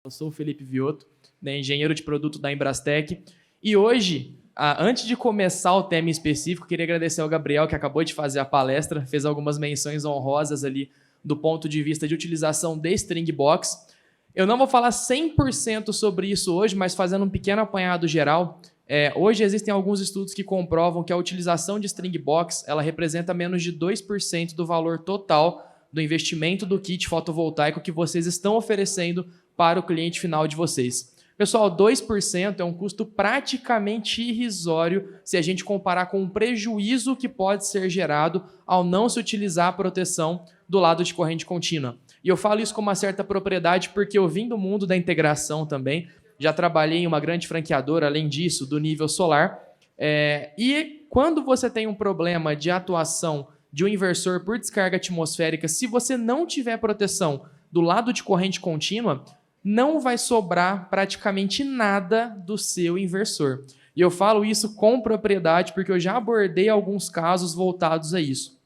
Eu sou o Felipe Viotto, né, engenheiro de produto da Embrastec. E hoje, antes de começar o tema em específico, queria agradecer ao Gabriel, que acabou de fazer a palestra, fez algumas menções honrosas ali do ponto de vista de utilização de String Box. Eu não vou falar 100% sobre isso hoje, mas fazendo um pequeno apanhado geral, hoje existem alguns estudos que comprovam que a utilização de String Box ela representa menos de 2% do valor total do investimento do kit fotovoltaico que vocês estão oferecendo para o cliente final de vocês. Pessoal, 2% é um custo praticamente irrisório se a gente comparar com o prejuízo que pode ser gerado ao não se utilizar a proteção do lado de corrente contínua. E eu falo isso com uma certa propriedade porque eu vim do mundo da integração também, já trabalhei em uma grande franqueadora, além disso, do nível solar. E quando você tem um problema de atuação de um inversor por descarga atmosférica, se você não tiver proteção do lado de corrente contínua, não vai sobrar praticamente nada do seu inversor. E eu falo isso com propriedade porque eu já abordei alguns casos voltados a isso.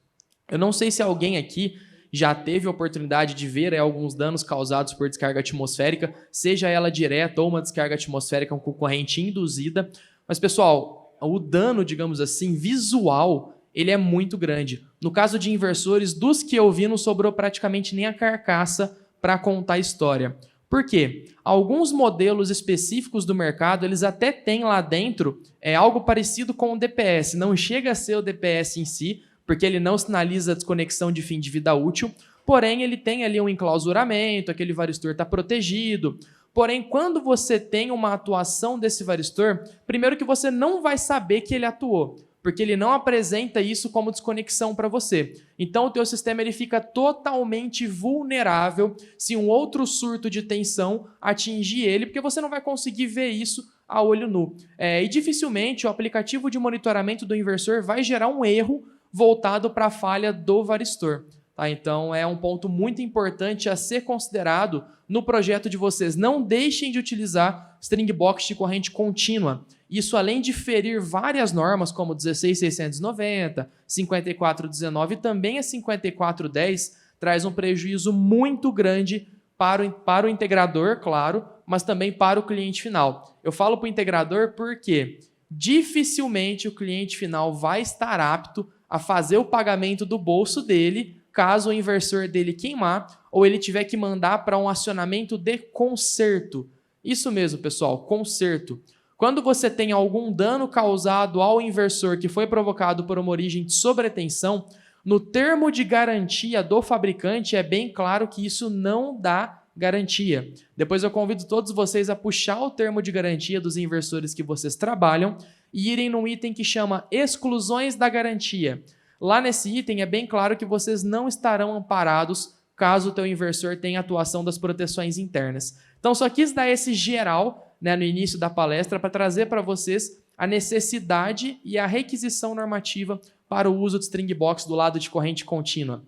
Eu não sei se alguém aqui já teve a oportunidade de ver alguns danos causados por descarga atmosférica, seja ela direta ou uma descarga atmosférica com corrente induzida. Mas, pessoal, o dano, digamos assim, visual, ele é muito grande. No caso de inversores, dos que eu vi, não sobrou praticamente nem a carcaça para contar a história. Por quê? Alguns modelos específicos do mercado, eles até têm lá dentro algo parecido com o DPS. Não chega a ser o DPS em si, porque ele não sinaliza a desconexão de fim de vida útil, porém ele tem ali um enclausuramento, aquele varistor está protegido. Porém, quando você tem uma atuação desse varistor, primeiro que você não vai saber que ele atuou, porque ele não apresenta isso como desconexão para você. Então, o teu sistema ele fica totalmente vulnerável se um outro surto de tensão atingir ele, porque você não vai conseguir ver isso a olho nu. E dificilmente o aplicativo de monitoramento do inversor vai gerar um erro voltado para a falha do varistor. Tá? Então, é um ponto muito importante a ser considerado no projeto de vocês. Não deixem de utilizar String Box de corrente contínua. Isso, além de ferir várias normas, como 16690, 5419 e também a 5410, traz um prejuízo muito grande para o integrador, claro, mas também para o cliente final. Eu falo para o integrador porque dificilmente o cliente final vai estar apto a fazer o pagamento do bolso dele caso o inversor dele queimar ou ele tiver que mandar para um acionamento de conserto. Isso mesmo, pessoal, conserto. Quando você tem algum dano causado ao inversor que foi provocado por uma origem de sobretensão, no termo de garantia do fabricante é bem claro que isso não dá garantia. Depois eu convido todos vocês a puxar o termo de garantia dos inversores que vocês trabalham e irem num item que chama exclusões da garantia. Lá nesse item é bem claro que vocês não estarão amparados caso o teu inversor tenha atuação das proteções internas. Então só quis dar esse geral, né, no início da palestra para trazer para vocês a necessidade e a requisição normativa para o uso de String Box do lado de corrente contínua.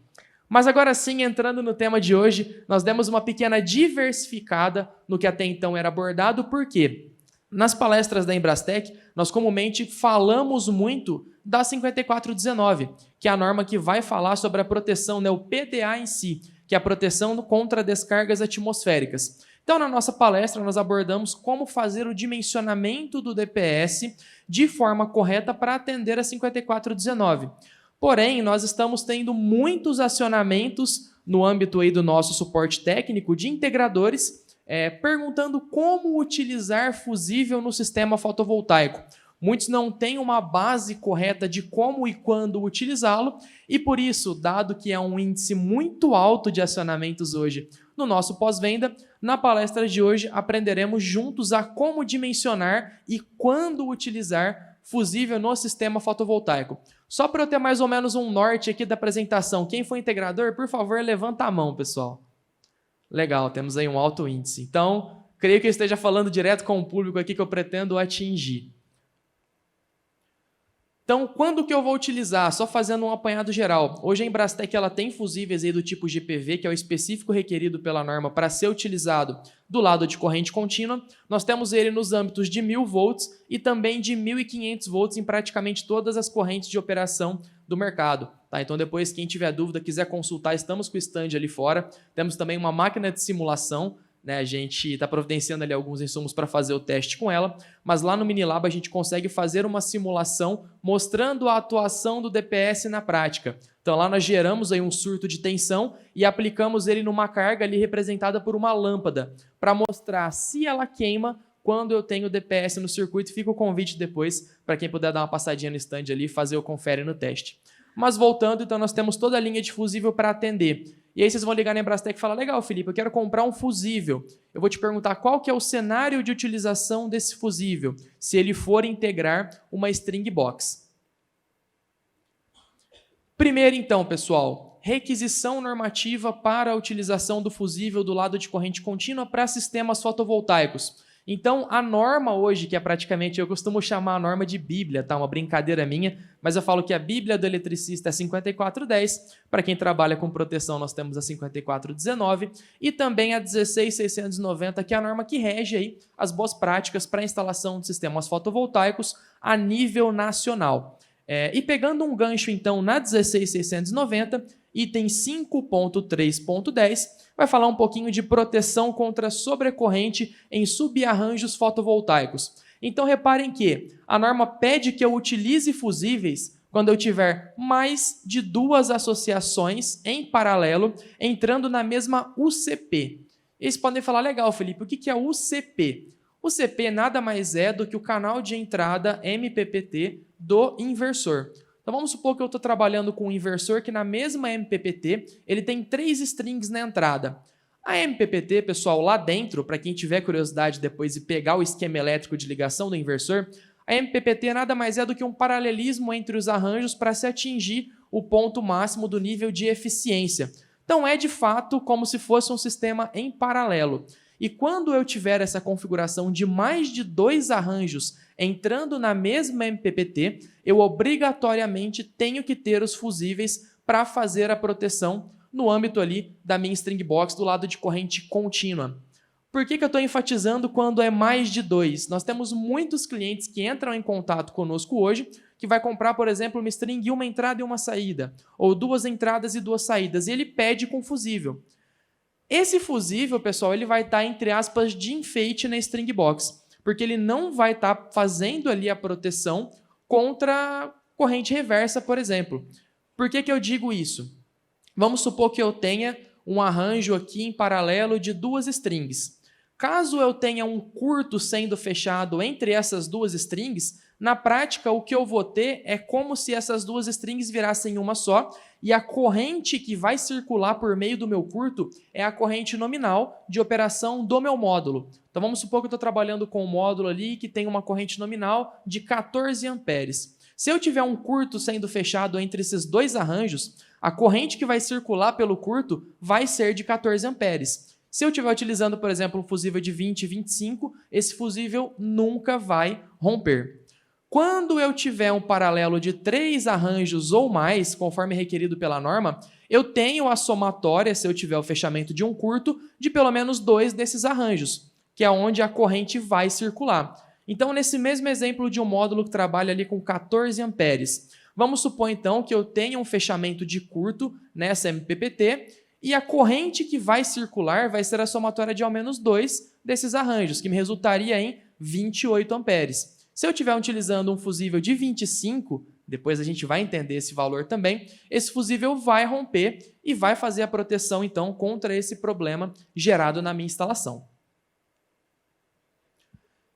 Mas agora sim, entrando no tema de hoje, nós demos uma pequena diversificada no que até então era abordado, por quê? Nas palestras da Embrastec, nós comumente falamos muito da 5419, que é a norma que vai falar sobre a proteção, né, o PDA em si, que é a proteção contra descargas atmosféricas. Então, na nossa palestra, nós abordamos como fazer o dimensionamento do DPS de forma correta para atender a 5419. Porém, nós estamos tendo muitos acionamentos no âmbito aí do nosso suporte técnico de integradores perguntando como utilizar fusível no sistema fotovoltaico. Muitos não têm uma base correta de como e quando utilizá-lo e, por isso, dado que é um índice muito alto de acionamentos hoje no nosso pós-venda, na palestra de hoje aprenderemos juntos a como dimensionar e quando utilizar fusível no sistema fotovoltaico. Só para eu ter mais ou menos um norte aqui da apresentação, quem for integrador, por favor, levanta a mão, pessoal. Legal, temos aí um alto índice. Então, creio que eu esteja falando direto com o público aqui que eu pretendo atingir. Então, quando que eu vou utilizar? Só fazendo um apanhado geral. Hoje a Embrastec ela tem fusíveis aí do tipo GPV, que é o específico requerido pela norma para ser utilizado do lado de corrente contínua. Nós temos ele nos âmbitos de 1000 volts e também de 1500 volts em praticamente todas as correntes de operação do mercado. Tá? Então, depois, quem tiver dúvida, quiser consultar, estamos com o stand ali fora. Temos também uma máquina de simulação né? A gente está providenciando ali alguns insumos para fazer o teste com ela, mas lá no Minilab a gente consegue fazer uma simulação mostrando a atuação do DPS na prática. Então lá nós geramos aí um surto de tensão e aplicamos ele numa carga ali representada por uma lâmpada, para mostrar se ela queima quando eu tenho DPS no circuito. Fica o convite depois para quem puder dar uma passadinha no stand ali e fazer o confere no teste. Mas voltando, então nós temos toda a linha de fusível para atender. E aí vocês vão ligar na Embrastec e falar, legal, Felipe, eu quero comprar um fusível. Eu vou te perguntar qual que é o cenário de utilização desse fusível, se ele for integrar uma string box. Primeiro, então, pessoal, requisição normativa para a utilização do fusível do lado de corrente contínua para sistemas fotovoltaicos. Então, a norma hoje, que é praticamente, eu costumo chamar a norma de Bíblia, tá? Uma brincadeira minha, mas eu falo que a Bíblia do eletricista é 5410, para quem trabalha com proteção nós temos a 5419, e também a 16690, que é a norma que rege aí as boas práticas para a instalação de sistemas fotovoltaicos a nível nacional. E pegando um gancho, então, na 16690, item 5.3.10, vai falar um pouquinho de proteção contra sobrecorrente em subarranjos fotovoltaicos. Então, reparem que a norma pede que eu utilize fusíveis quando eu tiver mais de duas associações em paralelo entrando na mesma UCP. Eles podem falar, legal, Felipe, o que é UCP? O CP nada mais é do que o canal de entrada MPPT do inversor. Então vamos supor que eu estou trabalhando com um inversor que na mesma MPPT ele tem 3 strings na entrada. A MPPT, pessoal, lá dentro, para quem tiver curiosidade depois de pegar o esquema elétrico de ligação do inversor, a MPPT nada mais é do que um paralelismo entre os arranjos para se atingir o ponto máximo do nível de eficiência. Então é de fato como se fosse um sistema em paralelo. E quando eu tiver essa configuração de mais de 2 arranjos entrando na mesma MPPT, eu obrigatoriamente tenho que ter os fusíveis para fazer a proteção no âmbito ali da minha string box do lado de corrente contínua. Por que eu estou enfatizando quando é mais de 2? Nós temos muitos clientes que entram em contato conosco hoje que vai comprar, por exemplo, uma string, uma entrada e uma saída, ou 2 entradas e 2 saídas, e ele pede com fusível. Esse fusível, pessoal, ele vai estar, entre aspas, de enfeite na string box, porque ele não vai estar fazendo ali a proteção contra corrente reversa, por exemplo. Por que eu digo isso? Vamos supor que eu tenha um arranjo aqui em paralelo de 2 strings. Caso eu tenha um curto sendo fechado entre essas 2 strings, na prática o que eu vou ter é como se essas 2 strings virassem uma só, e a corrente que vai circular por meio do meu curto é a corrente nominal de operação do meu módulo. Então vamos supor que eu estou trabalhando com um módulo ali que tem uma corrente nominal de 14 amperes. Se eu tiver um curto sendo fechado entre esses 2 arranjos, a corrente que vai circular pelo curto vai ser de 14 amperes. Se eu estiver utilizando, por exemplo, um fusível de 20 e 25, esse fusível nunca vai romper. Quando eu tiver um paralelo de 3 arranjos ou mais, conforme requerido pela norma, eu tenho a somatória, se eu tiver o fechamento de um curto, de pelo menos 2 desses arranjos, que é onde a corrente vai circular. Então, nesse mesmo exemplo de um módulo que trabalha ali com 14 amperes, vamos supor então que eu tenha um fechamento de curto nessa MPPT e a corrente que vai circular vai ser a somatória de ao menos 2 desses arranjos, que me resultaria em 28 amperes. Se eu estiver utilizando um fusível de 25, depois a gente vai entender esse valor também, esse fusível vai romper e vai fazer a proteção, então, contra esse problema gerado na minha instalação.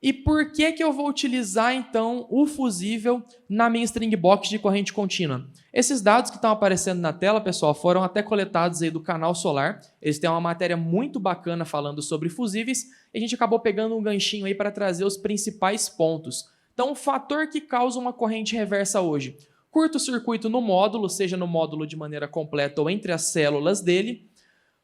E por que eu vou utilizar, então, o fusível na minha string box de corrente contínua? Esses dados que estão aparecendo na tela, pessoal, foram até coletados aí do Canal Solar. Eles têm uma matéria muito bacana falando sobre fusíveis e a gente acabou pegando um ganchinho aí para trazer os principais pontos. Então, o fator que causa uma corrente reversa hoje: curto-circuito no módulo, seja no módulo de maneira completa ou entre as células dele.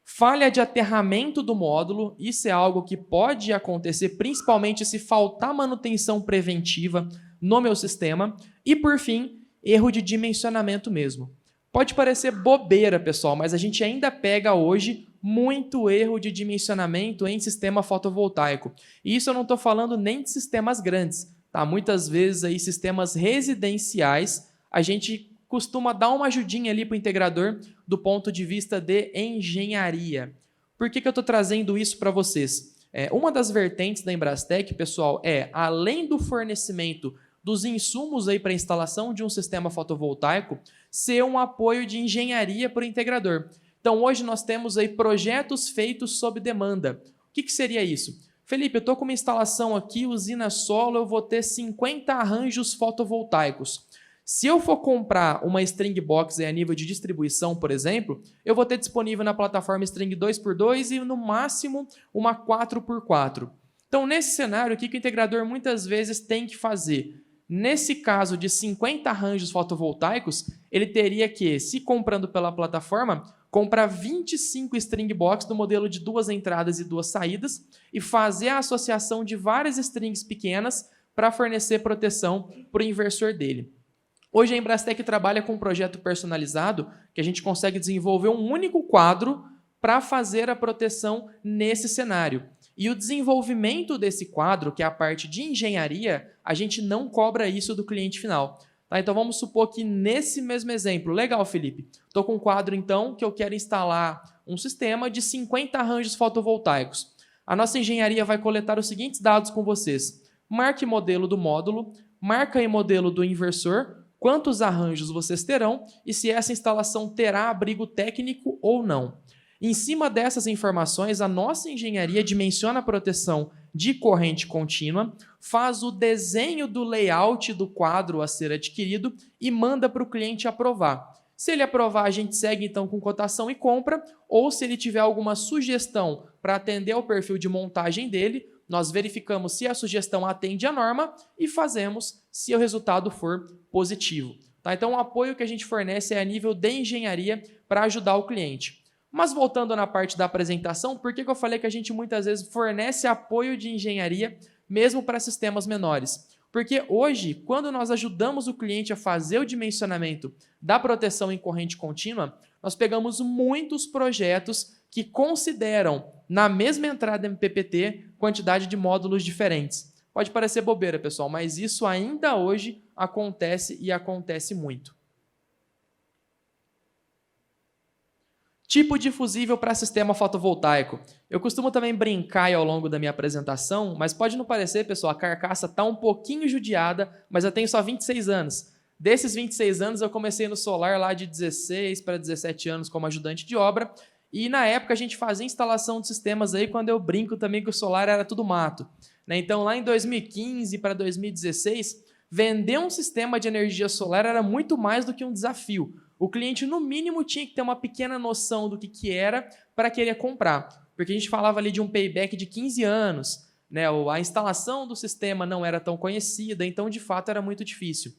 Falha de aterramento do módulo, isso é algo que pode acontecer principalmente se faltar manutenção preventiva no meu sistema. E, por fim, erro de dimensionamento mesmo. Pode parecer bobeira, pessoal, mas a gente ainda pega hoje muito erro de dimensionamento em sistema fotovoltaico. E isso eu não estou falando nem de sistemas grandes, tá? Muitas vezes aí sistemas residenciais, a gente costuma dar uma ajudinha ali para o integrador do ponto de vista de engenharia. Por que eu estou trazendo isso para vocês? Uma das vertentes da Embrastec, pessoal, além do fornecimento dos insumos aí para a instalação de um sistema fotovoltaico, ser um apoio de engenharia para o integrador. Então, hoje nós temos aí projetos feitos sob demanda. O que seria isso? Felipe, eu estou com uma instalação aqui, usina solo, eu vou ter 50 arranjos fotovoltaicos. Se eu for comprar uma string box a nível de distribuição, por exemplo, eu vou ter disponível na plataforma string 2x2 e no máximo uma 4x4. Então, nesse cenário, o que o integrador muitas vezes tem que fazer? Nesse caso de 50 arranjos fotovoltaicos, ele teria que, se comprando pela plataforma, comprar 25 string box do modelo de 2 entradas e 2 saídas e fazer a associação de várias strings pequenas para fornecer proteção para o inversor dele. Hoje a Embrastec trabalha com um projeto personalizado que a gente consegue desenvolver um único quadro para fazer a proteção nesse cenário. E o desenvolvimento desse quadro, que é a parte de engenharia, a gente não cobra isso do cliente final. Tá? Então vamos supor que nesse mesmo exemplo, legal, Felipe, estou com um quadro então que eu quero instalar um sistema de 50 arranjos fotovoltaicos. A nossa engenharia vai coletar os seguintes dados com vocês. Marque modelo do módulo, marca e modelo do inversor, quantos arranjos vocês terão e se essa instalação terá abrigo técnico ou não. Em cima dessas informações, a nossa engenharia dimensiona a proteção de corrente contínua, faz o desenho do layout do quadro a ser adquirido e manda para o cliente aprovar. Se ele aprovar, a gente segue então com cotação e compra, ou se ele tiver alguma sugestão para atender ao perfil de montagem dele, nós verificamos se a sugestão atende à norma e fazemos se o resultado for positivo. Tá? Então, o apoio que a gente fornece é a nível de engenharia para ajudar o cliente. Mas voltando na parte da apresentação, por que eu falei que a gente muitas vezes fornece apoio de engenharia mesmo para sistemas menores? Porque hoje, quando nós ajudamos o cliente a fazer o dimensionamento da proteção em corrente contínua, nós pegamos muitos projetos que consideram, na mesma entrada MPPT, quantidade de módulos diferentes. Pode parecer bobeira, pessoal, mas isso ainda hoje acontece e acontece muito. Tipo de fusível para sistema fotovoltaico. Eu costumo também brincar ao longo da minha apresentação, mas pode não parecer, pessoal, a carcaça está um pouquinho judiada, mas eu tenho só 26 anos. Desses 26 anos, eu comecei no solar lá de 16 para 17 anos como ajudante de obra, e na época a gente fazia instalação de sistemas aí quando eu brinco também que o solar era tudo mato. Então, lá em 2015 para 2016, vender um sistema de energia solar era muito mais do que um desafio. O cliente, no mínimo, tinha que ter uma pequena noção do que era para querer comprar. Porque a gente falava ali de um payback de 15 anos, né? A instalação do sistema não era tão conhecida, então, de fato, era muito difícil.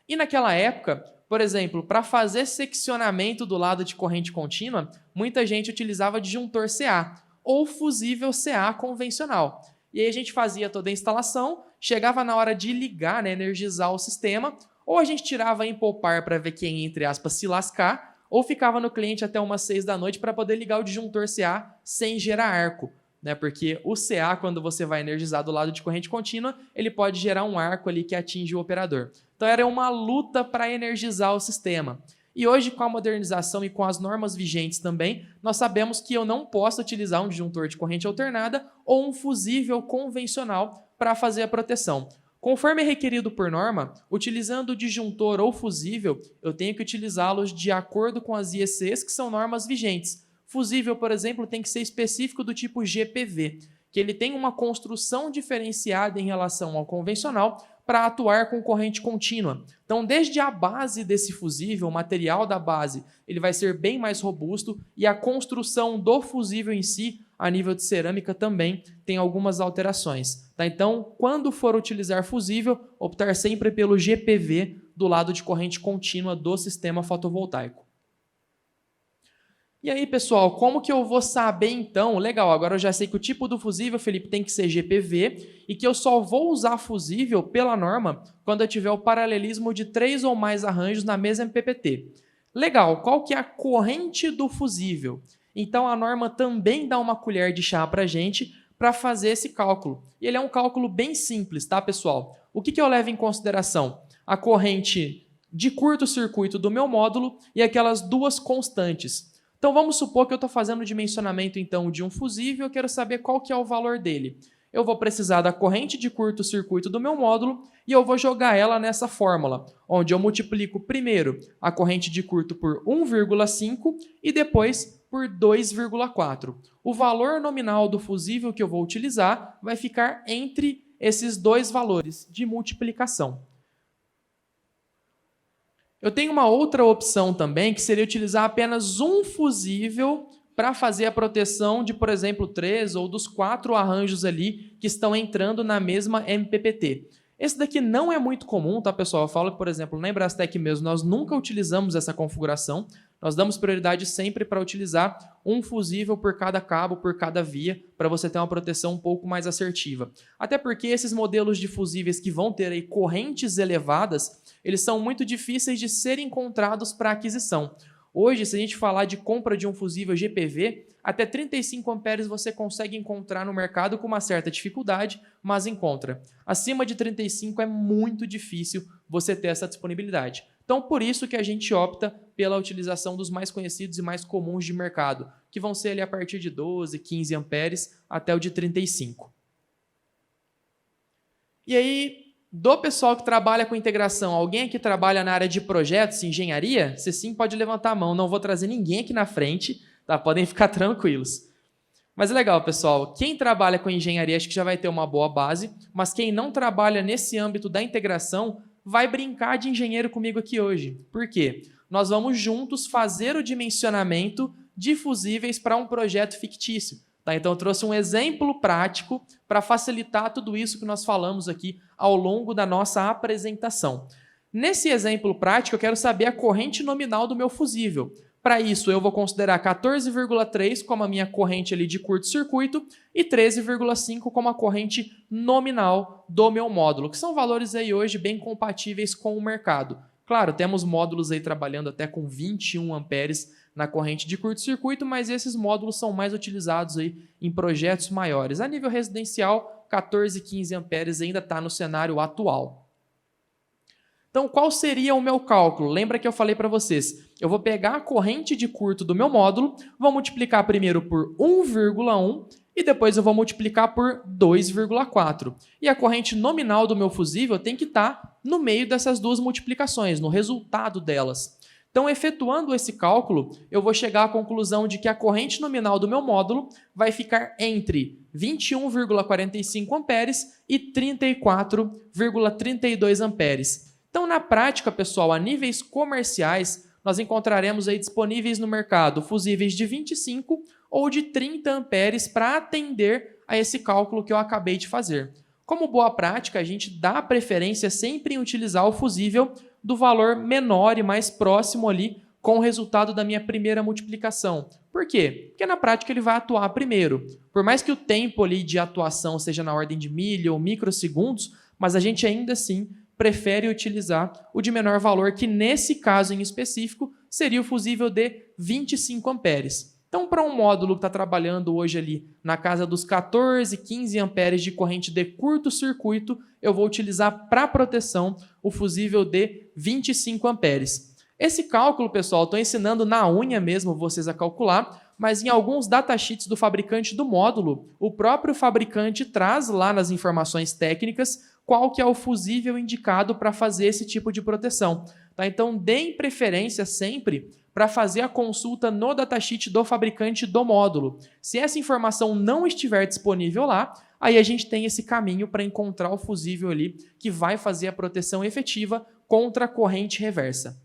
E naquela época, por exemplo, para fazer seccionamento do lado de corrente contínua, muita gente utilizava disjuntor CA ou fusível CA convencional. E aí a gente fazia toda a instalação, chegava na hora de ligar, né, energizar o sistema, ou a gente tirava em poupar para ver quem, entre aspas, se lascar, ou ficava no cliente até umas 6 da noite para poder ligar o disjuntor CA sem gerar arco. Né? Porque o CA, quando você vai energizar do lado de corrente contínua, ele pode gerar um arco ali que atinge o operador. Então era uma luta para energizar o sistema. E hoje, com a modernização e com as normas vigentes também, nós sabemos que eu não posso utilizar um disjuntor de corrente alternada ou um fusível convencional para fazer a proteção. Conforme é requerido por norma, utilizando o disjuntor ou fusível, eu tenho que utilizá-los de acordo com as IECs, que são normas vigentes. Fusível, por exemplo, tem que ser específico do tipo GPV, que ele tem uma construção diferenciada em relação ao convencional para atuar com corrente contínua. Então, desde a base desse fusível, o material da base, ele vai ser bem mais robusto e a construção do fusível em si, a nível de cerâmica, também tem algumas alterações. Tá? Então, quando for utilizar fusível, optar sempre pelo GPV do lado de corrente contínua do sistema fotovoltaico. E aí, pessoal, como que eu vou saber então? Legal, agora eu já sei que o tipo do fusível, Felipe, tem que ser GPV e que eu só vou usar fusível pela norma quando eu tiver o paralelismo de 3 ou mais arranjos na mesma MPPT. Legal, qual que é a corrente do fusível? Então a norma também dá uma colher de chá para a gente para fazer esse cálculo. E ele é um cálculo bem simples, tá, pessoal? O que eu levo em consideração? A corrente de curto-circuito do meu módulo e aquelas duas constantes. Então, Então vamos supor que eu estou fazendo o dimensionamento então, de um fusível, eu quero saber qual que é o valor dele. Eu vou precisar da corrente de curto-circuito do meu módulo e eu vou jogar ela nessa fórmula, onde eu multiplico primeiro a corrente de curto por 1,5 e depois por 2,4. O valor nominal do fusível que eu vou utilizar vai ficar entre esses dois valores de multiplicação. Eu tenho uma outra opção também, que seria utilizar apenas um fusível para fazer a proteção de, por exemplo, 3 ou dos 4 arranjos ali que estão entrando na mesma MPPT. Esse daqui não é muito comum, tá, pessoal? Eu falo que, por exemplo, na Embrastec mesmo, nós nunca utilizamos essa configuração. Nós damos prioridade sempre para utilizar um fusível por cada cabo, por cada via, para você ter uma proteção um pouco mais assertiva. Até porque esses modelos de fusíveis que vão ter aí correntes elevadas, eles são muito difíceis de serem encontrados para aquisição. Hoje, se a gente falar de compra de um fusível GPV, até 35 amperes você consegue encontrar no mercado com uma certa dificuldade, mas encontra. Acima de 35 é muito difícil você ter essa disponibilidade. Então, por isso que a gente opta pela utilização dos mais conhecidos e mais comuns de mercado, que vão ser ali a partir de 12, 15 amperes até o de 35. E aí, do pessoal que trabalha com integração, alguém aqui trabalha na área de projetos, engenharia? Você sim pode levantar a mão, não vou trazer ninguém aqui na frente, tá? Podem ficar tranquilos. Mas é legal, pessoal, quem trabalha com engenharia acho que já vai ter uma boa base, mas quem não trabalha nesse âmbito da integração vai brincar de engenheiro comigo aqui hoje. Por quê? Nós vamos juntos fazer o dimensionamento de fusíveis para um projeto fictício. Tá? Então, eu trouxe um exemplo prático para facilitar tudo isso que nós falamos aqui ao longo da nossa apresentação. Nesse exemplo prático, eu quero saber a corrente nominal do meu fusível. Para isso, eu vou considerar 14,3 como a minha corrente ali de curto-circuito e 13,5 como a corrente nominal do meu módulo, que são valores aí hoje bem compatíveis com o mercado. Claro, temos módulos aí trabalhando até com 21 amperes na corrente de curto-circuito, mas esses módulos são mais utilizados aí em projetos maiores. A nível residencial, 14 e 15 amperes ainda está no cenário atual. Então, qual seria o meu cálculo? Lembra que eu falei para vocês, eu vou pegar a corrente de curto do meu módulo, vou multiplicar primeiro por 1,1 e depois eu vou multiplicar por 2,4. E a corrente nominal do meu fusível tem que estar no meio dessas duas multiplicações, no resultado delas. Então, efetuando esse cálculo, eu vou chegar à conclusão de que a corrente nominal do meu módulo vai ficar entre 21,45 amperes e 34,32 amperes. Então, na prática, pessoal, a níveis comerciais, nós encontraremos aí disponíveis no mercado fusíveis de 25 ou de 30 amperes para atender a esse cálculo que eu acabei de fazer. Como boa prática, a gente dá preferência sempre em utilizar o fusível do valor menor e mais próximo ali com o resultado da minha primeira multiplicação. Por quê? Porque na prática ele vai atuar primeiro. Por mais que o tempo ali de atuação seja na ordem de milha ou microsegundos, mas a gente ainda assim prefere utilizar o de menor valor, que nesse caso em específico seria o fusível de 25 amperes. Então, para um módulo que está trabalhando hoje ali na casa dos 14, 15 amperes de corrente de curto-circuito, eu vou utilizar para proteção o fusível de 25 amperes. Esse cálculo, pessoal, estou ensinando na unha mesmo vocês a calcular, mas em alguns datasheets do fabricante do módulo, o próprio fabricante traz lá nas informações técnicas qual que é o fusível indicado para fazer esse tipo de proteção. Tá? Então, deem preferência sempre para fazer a consulta no datasheet do fabricante do módulo. Se essa informação não estiver disponível lá, aí a gente tem esse caminho para encontrar o fusível ali que vai fazer a proteção efetiva contra a corrente reversa.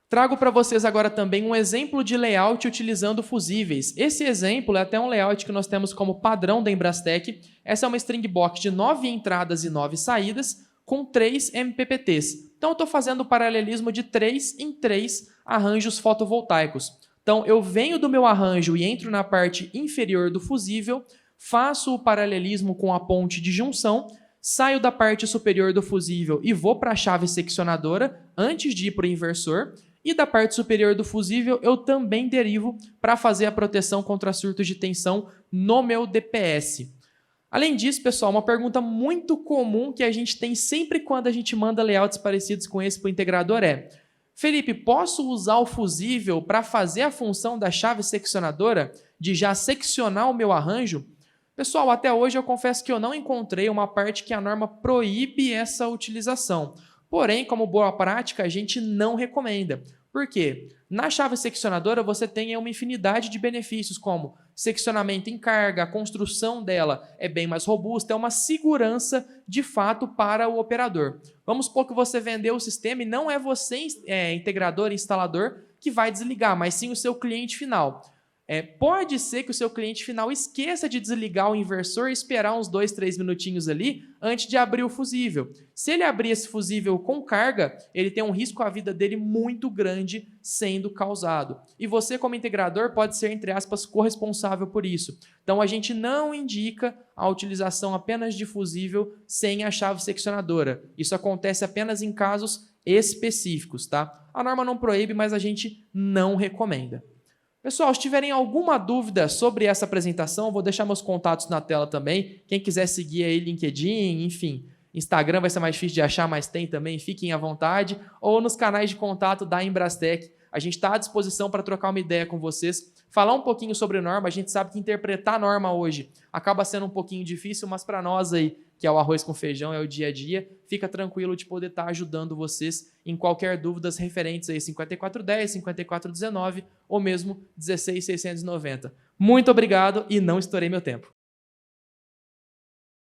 Trago para vocês agora também um exemplo de layout utilizando fusíveis. Esse exemplo é até um layout que nós temos como padrão da Embrastec. Essa é uma string box de 9 entradas e 9 saídas com 3 MPPTs. Então, eu estou fazendo o paralelismo de 3 em 3 arranjos fotovoltaicos. Então, eu venho do meu arranjo e entro na parte inferior do fusível, faço o paralelismo com a ponte de junção, saio da parte superior do fusível e vou para a chave seccionadora antes de ir para o inversor. E da parte superior do fusível, eu também derivo para fazer a proteção contra surtos de tensão no meu DPS. Além disso, pessoal, uma pergunta muito comum que a gente tem sempre quando a gente manda layouts parecidos com esse para o integrador é: Felipe, posso usar o fusível para fazer a função da chave seccionadora, de já seccionar o meu arranjo? Pessoal, até hoje eu confesso que eu não encontrei uma parte que a norma proíbe essa utilização. Porém, como boa prática, a gente não recomenda. Por quê? Na chave seccionadora você tem uma infinidade de benefícios, como seccionamento em carga, a construção dela é bem mais robusta, é uma segurança de fato para o operador. Vamos supor que você vendeu o sistema e não é você, integrador, instalador, que vai desligar, mas sim o seu cliente final. Pode ser que o seu cliente final esqueça de desligar o inversor e esperar uns 2, 3 minutinhos ali antes de abrir o fusível. Se ele abrir esse fusível com carga, ele tem um risco à vida dele muito grande sendo causado. E você, como integrador, pode ser, entre aspas, corresponsável por isso. Então, a gente não indica a utilização apenas de fusível sem a chave seccionadora. Isso acontece apenas em casos específicos, tá? A norma não proíbe, mas a gente não recomenda. Pessoal, se tiverem alguma dúvida sobre essa apresentação, vou deixar meus contatos na tela também. Quem quiser seguir aí LinkedIn, enfim, Instagram vai ser mais difícil de achar, mas tem também, fiquem à vontade. Ou nos canais de contato da Embrastec. A gente está à disposição para trocar uma ideia com vocês, falar um pouquinho sobre norma. A gente sabe que interpretar norma hoje acaba sendo um pouquinho difícil, mas para nós aí, que é o arroz com feijão, é o dia a dia, fica tranquilo de poder estar ajudando vocês em qualquer dúvidas referentes aí 5410, 5419 ou mesmo 16690. Muito obrigado e não estourei meu tempo.